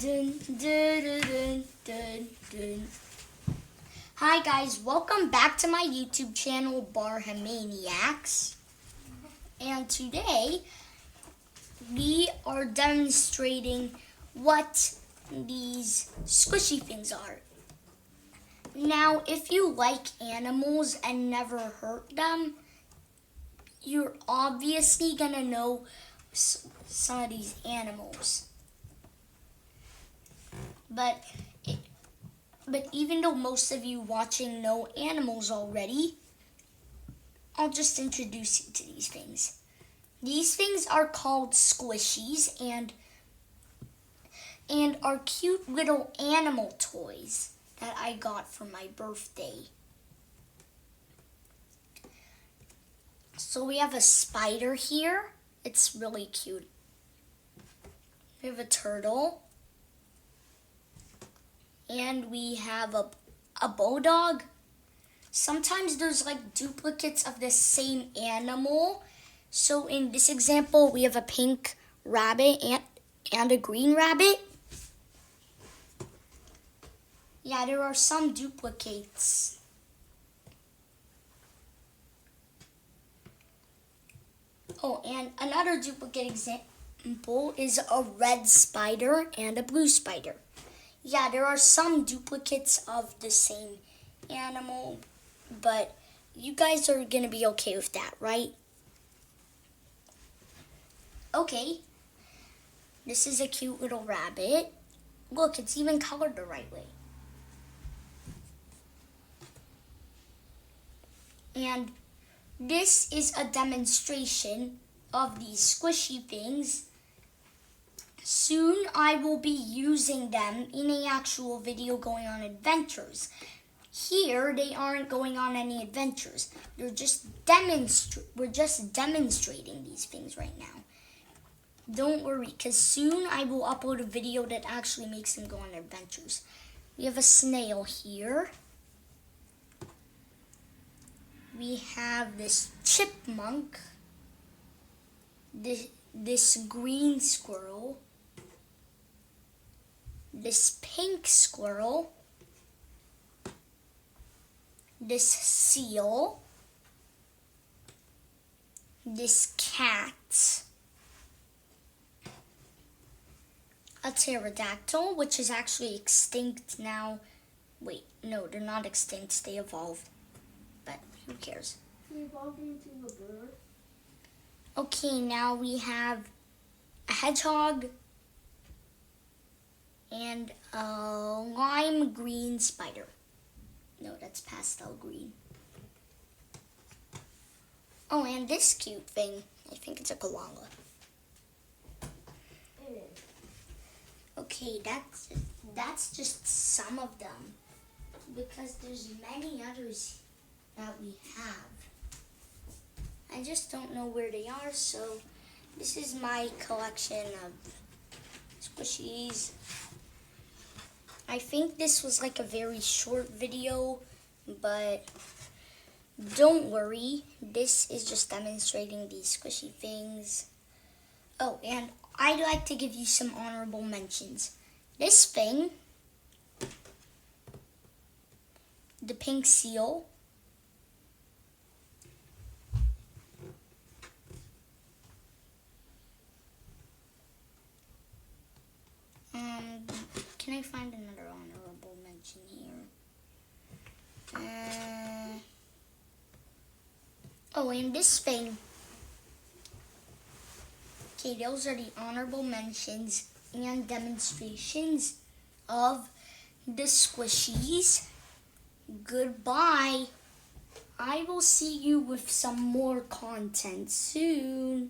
Dun, dun, dun, dun, dun, dun. Hi guys, welcome back to my YouTube channel, Barhamaniacs. And today we are demonstrating what these squishy things are. Now, if you like animals and never hurt them, you're obviously gonna know some of these animals. But even though most of you watching know animals already, I'll just introduce you to these things. These things are called squishies and are cute little animal toys that I got for my birthday. So we have a spider here. It's really cute. We have a turtle. And we have a bulldog. Sometimes there's like duplicates of the same animal. So in this example, we have a pink rabbit and a green rabbit. Yeah, there are some duplicates. Oh, and another duplicate example is a red spider and a blue spider. Yeah, there are some duplicates of the same animal, but you guys are going to be okay with that, right? Okay, this is a cute little rabbit. Look, it's even colored the right way. And this is a demonstration of these squishy things. Soon I will be using them in an actual video going on adventures. Here they aren't going on any adventures. We're just demonstrating these things right now. Don't worry, because soon I will upload a video that actually makes them go on adventures. We have a snail here. We have this chipmunk. This green squirrel. This pink squirrel, this seal, this cat, a pterodactyl, which is actually extinct now. Wait, no, they're not extinct, they evolved, but who cares? They evolved into a bird. Okay, now we have a hedgehog, and a lime green spider. No, that's pastel green. Oh, and this cute thing. I think it's a koala. It is. Okay, that's just some of them, because there's many others that we have. I just don't know where they are, so this is my collection of squishies. I think this was like a very short video, but don't worry. This is just demonstrating these squishy things. Oh, and I'd like to give you some honorable mentions. This thing, the pink seal, can I find another honorable mention here? Oh, and this thing. Okay, those are the honorable mentions and demonstrations of the squishies. Goodbye. I will see you with some more content soon.